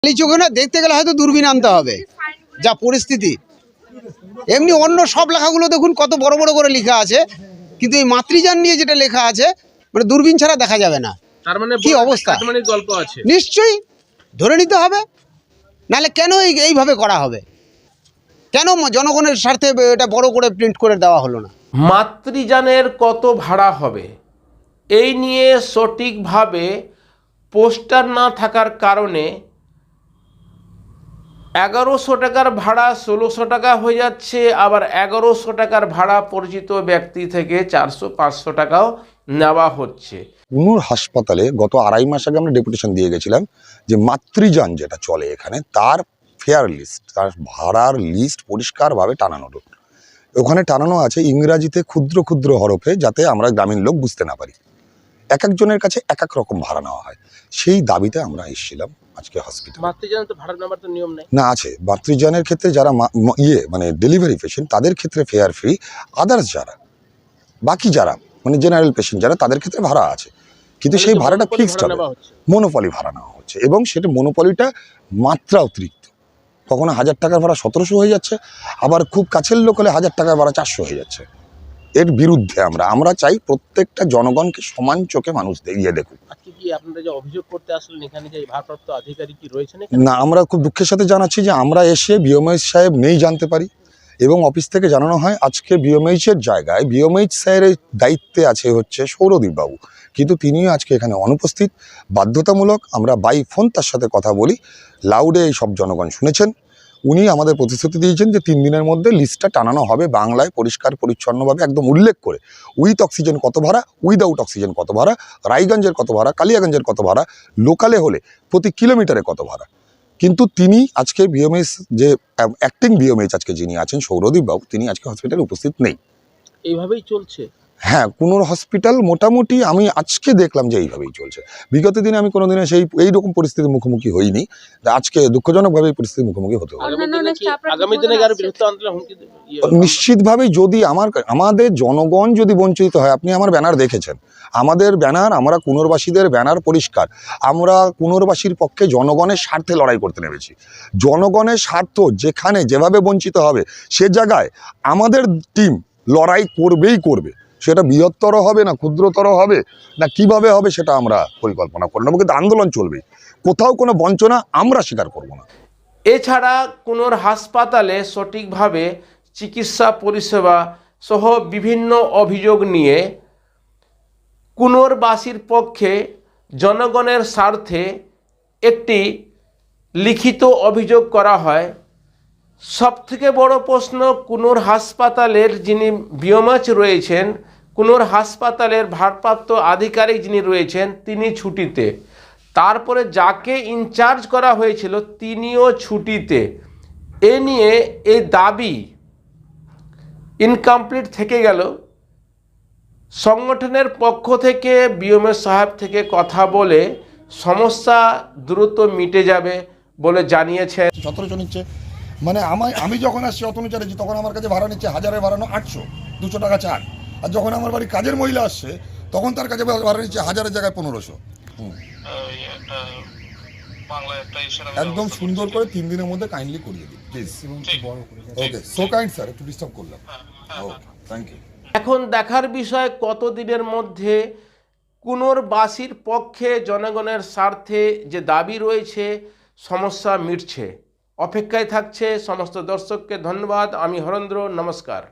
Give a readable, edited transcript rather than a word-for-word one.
খালি চোখে না দেখতে গেলে হয়তো দূরবীন আনতে হবে, যা পরিস্থিতি। এমনি অন্য সব লেখাগুলো দেখুন কত বড় বড় করে লেখা আছে, কিন্তু এই মাতৃযান নিয়ে যেটা লেখা আছে মানে দূরবীন ছাড়া দেখা যাবে না। তার মানে কি অবস্থা, গল্প আছে নিশ্চয়ই ধরে নিতে হবে, নাহলে কেন এইভাবে করা হবে? কেন জনগণের স্বার্থে এটা বড় করে প্রিন্ট করে দেওয়া হলো না? মাতৃযানের কত ভাড়া হবে এই নিয়ে সঠিকভাবে পোস্টার না থাকার কারণে 1100 টাকার ভাড়া 1600 টাকা হয়ে যাচ্ছে, আবার 1100 টাকার ভাড়া পরিচিত ব্যক্তি থেকে 400-500 টাকাও নেওয়া হচ্ছে। কুনুর হাসপাতালে গত 2.5 মাস আগে আমরা ডেপুটেশন দিয়ে গেছিলাম যে মাতৃযান যেটা চলে এখানে তার ফেয়ার লিস্ট, তার ভাড়ার লিস্ট পরিষ্কারভাবে টানানো। ওখানে টানানো আছে ইংরাজিতে ক্ষুদ্র ক্ষুদ্র হরফে, যাতে আমরা গ্রামীণ লোক বুঝতে না পারি। এক একজনের কাছে এক এক রকম ভাড়া নেওয়া হয়। সেই দাবিতে আমরা এসেছিলাম আজকে হসপিটালে। মাতৃযান তো ভাড়া নেওয়ার তো নিয়ম নেই না, আছে। মাতৃযানের ক্ষেত্রে যারা মানে ডেলিভারি পেশেন্ট তাদের ক্ষেত্রে ফেয়ার ফ্রি, আদার্স যারা বাকি যারা মানে জেনারেল পেশেন্ট যারা তাদের ক্ষেত্রে ভাড়া আছে, কিন্তু সেই ভাড়াটা ফিক্সড হবে, মনোপলি ভাড়া নেওয়া হচ্ছে। এবং সেটা মনোপলিটা মাত্রা অতিরিক্ত, কখনো 1000 টাকার ভাড়া 1700 হয়ে যাচ্ছে, আবার খুব কাছের লোক হলে 1000 টাকার ভাড়া 400 হয়ে যাচ্ছে। এর বিরুদ্ধে আমরা চাই প্রত্যেকটা জনগণকে সমান চোখে মানুষ দিয়ে দেখুক। আজকে কি আপনারা যে অভিযোগ করতে আসলেন এখানে যে ভারপ্রাপ্ত আধিকারিক কি রয়েছেন? না, আমরা খুব দুঃখের সাথে জানাচ্ছি যে আমরা এসে বিএমএইচ সাহেব নেই জানতে পারি, এবং অফিস থেকে জানানো হয় আজকে বিএমএইচের জায়গায় বিএমএইচ স্যারের দায়িত্বে আছে হচ্ছে সৌরদীপ বাবু, কিন্তু তিনিও আজকে এখানে অনুপস্থিত। বাধ্যতামূলক আমরা বাই ফোন তার সাথে কথা বলি, লাউডে এই সব জনগণ শুনেছেন। উনি আমাদের প্রতিশ্রুতি দিয়েছেন যে 3 দিনের মধ্যে লিস্টটা টানানো হবে বাংলায় পরিষ্কার পরিচ্ছন্নভাবে, একদম উল্লেখ করে উইথ অক্সিজেন কত ভাড়া, উইদাউট অক্সিজেন কত ভাড়া, রায়গঞ্জের কত ভাড়া, কালিয়াগঞ্জের কত ভাড়া, লোকালে হলে প্রতি কিলোমিটারে কত ভাড়া। কিন্তু তিনি আজকে বিএমএইচ যে অ্যাক্টিং বিএমএইচ আজকে যিনি আছেন সৌরদীপ বাবু, তিনি আজকে হসপিটালে উপস্থিত নেই। এইভাবেই চলছে। হ্যাঁ, কুনুর হসপিটাল মোটামুটি আমি আজকে দেখলাম যে এইভাবেই চলছে। বিগত দিনে আমি কোনোদিনও এইরকম পরিস্থিতির মুখোমুখি হইনি, আজকে দুঃখজনকভাবে এই পরিস্থিতির মুখোমুখি হতে হবে। নিশ্চিতভাবেই যদি আমাদের জনগণ যদি বঞ্চিত হয়, আপনি আমার ব্যানার দেখেছেন, আমাদের ব্যানার, আমরা কুনোরবাসীদের ব্যানার পরিষ্কার, আমরা কুনোরবাসীর পক্ষে জনগণের স্বার্থে লড়াই করতে নেমেছি। জনগণের স্বার্থ যেখানে যেভাবে বঞ্চিত হবে সে জায়গায় আমাদের টিম লড়াই করবেই করবে। সেটা বৃহত্তর হবে না ক্ষুদ্রতর হবে না কিভাবে হবে সেটা আমরা পরিকল্পনা করে নেব, কিন্তু আন্দোলন চলবে। কোথাও কোনো বঞ্চনা আমরা স্বীকার করব না। এছাড়া কুনোর হাসপাতালে সঠিকভাবে চিকিৎসা পরিষেবা সহ বিভিন্ন অভিযোগ নিয়ে কুনোরবাসীর পক্ষে জনগণের স্বার্থে একটি লিখিত অভিযোগ করা হয়। সবথেকে বড় প্রশ্ন, কুনোর হাসপাতালের যিনি বিএমএইচ রয়েছেন, কুনোর হাসপাতালের ভারপ্রাপ্ত আধিকারিক যিনি রয়েছেন তিনি ছুটিতে, তারপরে যাকে ইনচার্জ করা হয়েছিল তিনিও ছুটিতে। এ নিয়ে এই দাবি ইনকমপ্লিট থেকে গেল। সংগঠনের পক্ষ থেকে বিএমএইচ সাহেব থেকে কথা বলে সমস্যা দ্রুত মিটে যাবে বলে জানিয়েছেন। 1700 নিচ্ছে, মানে আমি যখন আসছি অতনু চালিয়েছি তখন আমার কাছে ভাড়া নিচ্ছে 1000-এর ভাড়া 800, 200 টাকা ছাড়। আর যখন আমার বাড়ি কাজের মহিলা আসছে তখন তার কাছে ভাড়া নিচ্ছে 1000-এর জায়গায় 1500। একদম সুন্দর করে 3 দিনের মধ্যে কাইন্ডলি করিয়ে দিন please. Okay, so kind sir, একটু ডিস্টার্ব করলাম। ওকে, থ্যাংক ইউ। এখন দেখার বিষয় কতদিনের মধ্যে কুনোরবাসীর পক্ষে জনগণের স্বার্থে যে দাবি রয়েছে সমস্যা মিটছে। অপেক্ষায় থাকছে সমস্ত দর্শককে ধন্যবাদ। আমি হরেন্দ্র, নমস্কার।